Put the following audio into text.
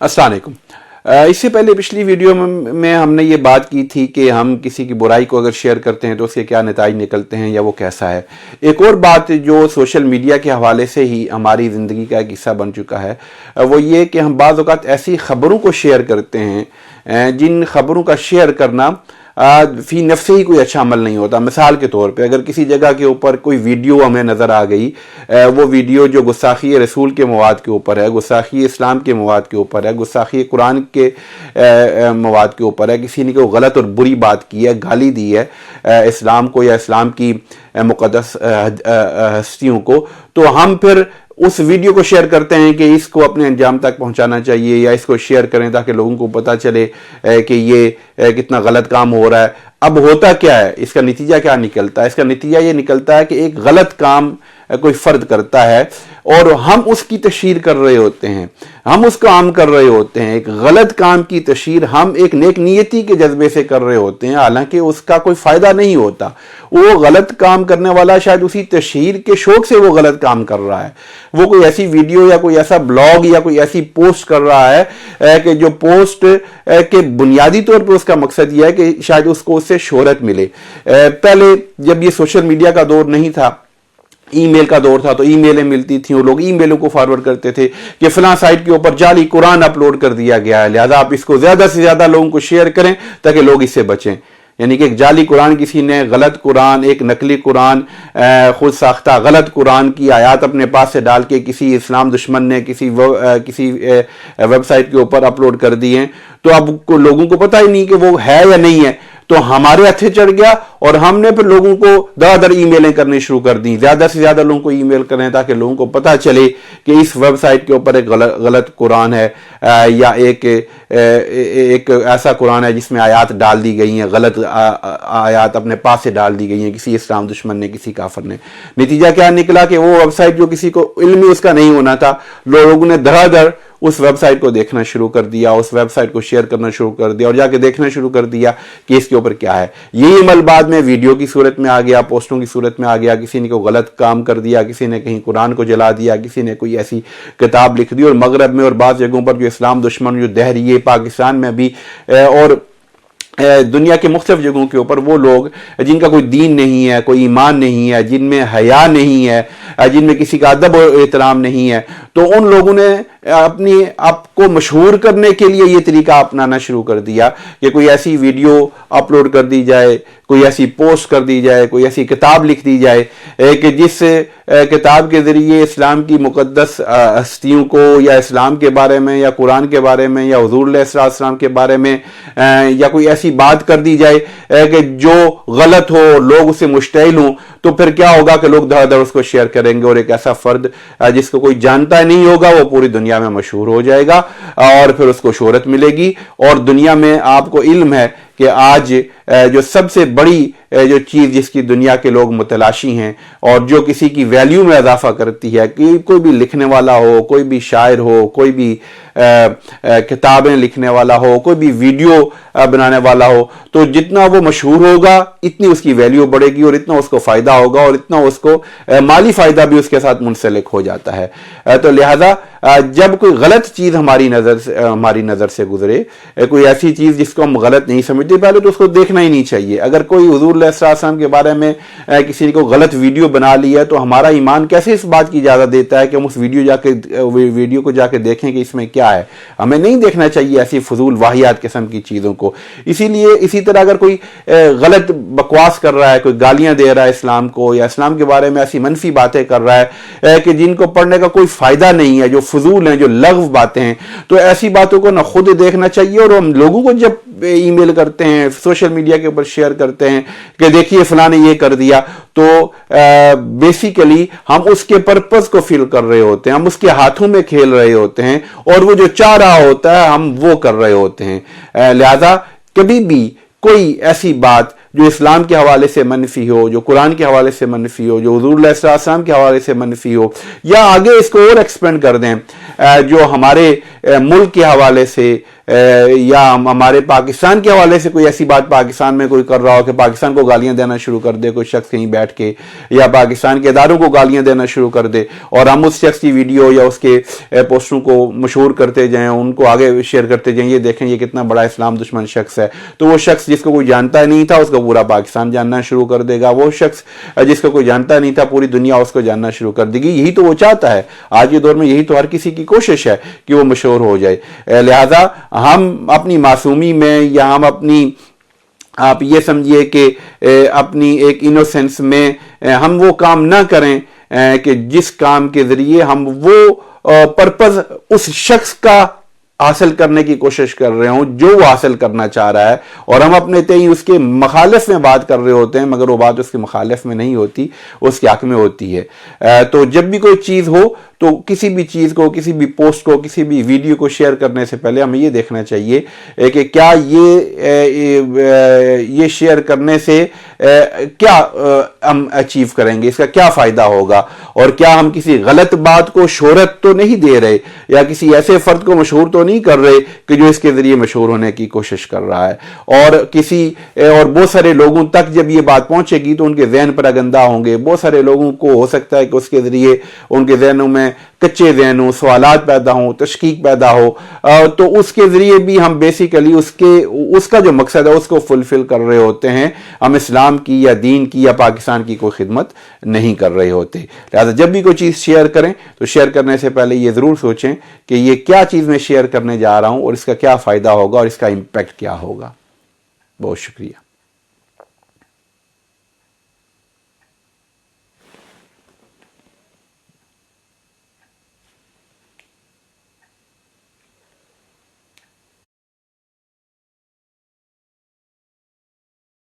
अस्सलाम वालेकुम। इससे पहले पिछली वीडियो में हमने ये बात की थी कि हम किसी की बुराई को अगर शेयर करते हैं तो उसके क्या नतीजे निकलते हैं या वो कैसा है। एक और बात जो सोशल मीडिया के हवाले से ही हमारी ज़िंदगी का एक हिस्सा बन चुका है वो ये कि हम बाज़ औक़ात ऐसी ख़बरों को शेयर करते हैं जिन ख़बरों का शेयर करना फ़ी नफ्से ही कोई अच्छा अमल नहीं होता। मिसाल के तौर पे अगर किसी जगह के ऊपर कोई वीडियो हमें नज़र आ गई, वो वीडियो जो गुस्ताखी रसूल के मवाद के ऊपर है, गुस्ताखी इस्लाम के मवाद के ऊपर है, गुस्ताखी कुरान के मवाद के ऊपर है, किसी ने कोई गलत और बुरी बात की है, गाली दी है इस्लाम को या इस्लाम की मुक़द्दस हस्तियों को, तो हम फिर उस वीडियो को शेयर करते हैं कि इसको अपने अंजाम तक पहुंचाना चाहिए या इसको शेयर करें ताकि लोगों को पता चले कि ये कितना गलत काम हो रहा है। अब होता क्या है, इसका नतीजा क्या निकलता है? इसका नतीजा ये निकलता है कि एक गलत काम कोई फर्द करता है और हम उसकी तशहीर कर रहे होते हैं, हम उसका आम कर रहे होते हैं। एक गलत काम की तशहीर हम एक नेक नियति के जज्बे से कर रहे होते हैं, हालांकि उसका कोई फायदा नहीं होता। वो गलत काम करने वाला शायद उसी तशहीर के शौक से वो गलत काम कर रहा है। वो कोई ऐसी वीडियो या कोई ऐसा ब्लॉग या कोई ऐसी पोस्ट कर रहा है कि जो पोस्ट के बुनियादी तौर पर उसका मकसद यह है कि शायद उसको उससे शोहरत मिले। पहले जब ये सोशल मीडिया का दौर नहीं था, ईमेल का दौर था, तो ईमेलें मिलती थी और लोग ईमेलों को फॉरवर्ड करते थे कि फलां साइट के ऊपर जाली कुरान अपलोड कर दिया गया है, लिहाजा आप इसको ज्यादा से ज्यादा लोगों को शेयर करें ताकि लोग इससे बचें। यानी कि एक जाली कुरान, किसी ने गलत कुरान, एक नकली कुरान, खुद साख्ता गलत कुरान की आयत अपने पास से डाल के किसी इस्लाम दुश्मन ने किसी वेबसाइट के ऊपर अपलोड कर दी है। तो अब लोगों को पता ही नहीं कि वो है या नहीं है, तो हमारे हथे चढ़ गया और हमने फिर लोगों को दर ईमेलें करनी शुरू कर दी। ज्यादा से ज्यादा लोगों को ईमेल करें ताकि लोगों को पता चले कि इस वेबसाइट के ऊपर एक गलत कुरान है या एक ऐसा कुरान है जिसमें आयत डाल दी गई हैं, गलत आयत अपने पास से डाल दी गई हैं किसी इस्लाम दुश्मन ने, किसी काफिर ने। नतीजा क्या निकला कि वो वेबसाइट जो किसी को इल्म उसका नहीं होना था, लोगों ने धड़ाधड़ उस वेबसाइट को देखना शुरू कर दिया, उस वेबसाइट को शेयर करना शुरू कर दिया और जाके देखना शुरू कर दिया कि इसके ऊपर क्या है। यही अमल बाद में वीडियो की सूरत में आ गया, पोस्टों की सूरत में आ गया। किसी ने कोई गलत काम कर दिया, किसी ने कहीं कुरान को जला दिया, किसी ने कोई ऐसी किताब लिख दी। और मगरब में और बाज़ जगहों पर जो इस्लाम दुश्मन जो दहरिए, पाकिस्तान में भी और दुनिया के मुख्तलिफ जगहों के ऊपर वो लोग जिनका कोई दीन नहीं है, कोई ईमान नहीं है, जिनमें हया नहीं है, जिनमें किसी का अदब और एहतराम नहीं है, तो उन लोगों ने अपनी आप को मशहूर करने के लिए ये तरीका अपनाना शुरू कर दिया कि कोई ऐसी वीडियो अपलोड कर दी जाए, कोई ऐसी पोस्ट कर दी जाए, कोई ऐसी किताब लिख दी जाए कि जिस किताब के ज़रिए इस्लाम की मुक़द्दस हस्तियों को या इस्लाम के बारे में या कुरान के बारे में या हुज़ूर अलैहि सल्लम के बारे में या कोई ऐसी बात कर दी जाए कि जो गलत हो, लोग उससे मुश्तइल हों। तो फिर क्या होगा कि लोग धड़ाधड़ उसको शेयर करेंगे और एक ऐसा फ़र्द जिसको कोई जानता नहीं होगा वो पूरी दुनिया में मशहूर हो जाएगा और फिर उसको शोहरत मिलेगी। और दुनिया में आपको इल्म है कि आज जो सबसे बड़ी जो चीज़ जिसकी दुनिया के लोग मुतलाशी हैं और जो किसी की वैल्यू में इजाफा करती है कि कोई भी लिखने वाला हो, कोई भी शायर हो, कोई भी किताबें लिखने वाला हो, कोई भी वीडियो बनाने वाला हो, तो जितना वो मशहूर होगा इतनी उसकी वैल्यू बढ़ेगी और इतना उसको फ़ायदा होगा और इतना उसको माली फ़ायदा भी उसके साथ मुंसलिक हो जाता है। तो लिहाजा जब कोई गलत चीज़ हमारी नज़र से गुजरे, कोई ऐसी चीज़ जिसको हम गलत नहीं समझते, पहले तो उसको देखना ही नहीं चाहिए। अगर कोई हुज़ूर अलैहि सल्लम के बारे में किसी ने कोई गलत वीडियो बना ली है तो हमारा ईमान कैसे इस बात की इजाज़त देता है कि हम उस वीडियो को जाके देखें कि इसमें क्या है। हमें नहीं देखना चाहिए ऐसी फजूल वाहियात किस्म की चीज़ों को। इसीलिए इसी तरह अगर कोई गलत बकवास कर रहा है, कोई गालियाँ दे रहा है इस्लाम को या इस्लाम के बारे में ऐसी मनफी बातें कर रहा है कि जिनको पढ़ने का कोई फ़ायदा नहीं है, जो फजूल हैं, जो लग़व बातें हैं, तो ऐसी बातों को ना खुद देखना चाहिए। और हम लोगों को जब ईमेल करते हैं, सोशल मीडिया के ऊपर शेयर करते हैं कि देखिए फलां ने ये कर दिया, तो बेसिकली हम उसके पर्पस को फिल कर रहे होते हैं, हम उसके हाथों में खेल रहे होते हैं और वो जो चाह रहा होता है हम वो कर रहे होते हैं। लिहाजा कभी भी कोई ऐसी बात जो इस्लाम के हवाले से मनफी हो, जो कुरान के हवाले से मनफी हो, जो हुज़ूर अलैहि सल्लम के हवाले से मनफी हो, या आगे इसको और एक्सपेंड कर दें जो हमारे मुल्क के हवाले से या हमारे पाकिस्तान के हवाले से कोई ऐसी बात पाकिस्तान में कोई कर रहा हो कि पाकिस्तान को गालियां देना शुरू कर दे कोई शख्स कहीं बैठ के, या पाकिस्तान के इदारों को गालियां देना शुरू कर दे, और हम उस शख्स की वीडियो या उसके पोस्टों को मशहूर करते जाएं, उनको आगे शेयर करते जाएं, ये देखें ये कितना बड़ा इस्लाम दुश्मन शख्स है, तो वो शख्स जिसको कोई जानता नहीं था उसको पूरा पाकिस्तान जानना शुरू कर देगा, वो शख्स जिसको कोई जानता नहीं था पूरी दुनिया उसको जानना शुरू कर देगी। यही तो वो चाहता है आज के दौर में, यही तो हर किसी की कोशिश है कि वो मशहूर हो जाए। लिहाजा हम अपनी मासूमी में, या हम अपनी, आप ये समझिए कि अपनी एक इनोसेंस में हम वो काम ना करें कि जिस काम के जरिए हम वो पर्पस उस शख्स का हासिल करने की कोशिश कर रहे हों जो वो हासिल करना चाह रहा है, और हम अपने तय उसके मुखालिफ में बात कर रहे होते हैं, मगर वो बात उसके मुखालिफ में नहीं होती, उसके हक में होती है। तो जब भी कोई चीज़ हो तो किसी भी चीज़ को, किसी भी पोस्ट को, किसी भी वीडियो को शेयर करने से पहले हमें ये देखना चाहिए कि क्या ये शेयर करने से क्या हम अचीव करेंगे, इसका क्या फ़ायदा होगा, और क्या हम किसी गलत बात को शोहरत तो नहीं दे रहे, या किसी ऐसे फ़र्द को मशहूर तो नहीं कर रहे कि जो इसके ज़रिए मशहूर होने की कोशिश कर रहा है। और बहुत सारे लोगों तक जब ये बात पहुँचेगी तो उनके जहन पर अगंदा होंगे। बहुत सारे लोगों को हो सकता है कि उसके ज़रिए उनके जहनों में कच्चे जहन हो, सवालात पैदा हो, तशकीक पैदा हो, तो उसके ज़रिए भी हम बेसिकली उसका जो मकसद है उसको फुलफिल कर रहे होते हैं। हम इस्लाम की या दीन की या पाकिस्तान की कोई खिदमत नहीं कर रहे होते। लिहाजा जब भी कोई चीज़ शेयर करें तो शेयर करने से पहले ये ज़रूर सोचें कि ये क्या चीज़ मैं शेयर करने जा रहा हूँ और इसका क्या फ़ायदा होगा और इसका इम्पैक्ट क्या होगा। बहुत शुक्रिया।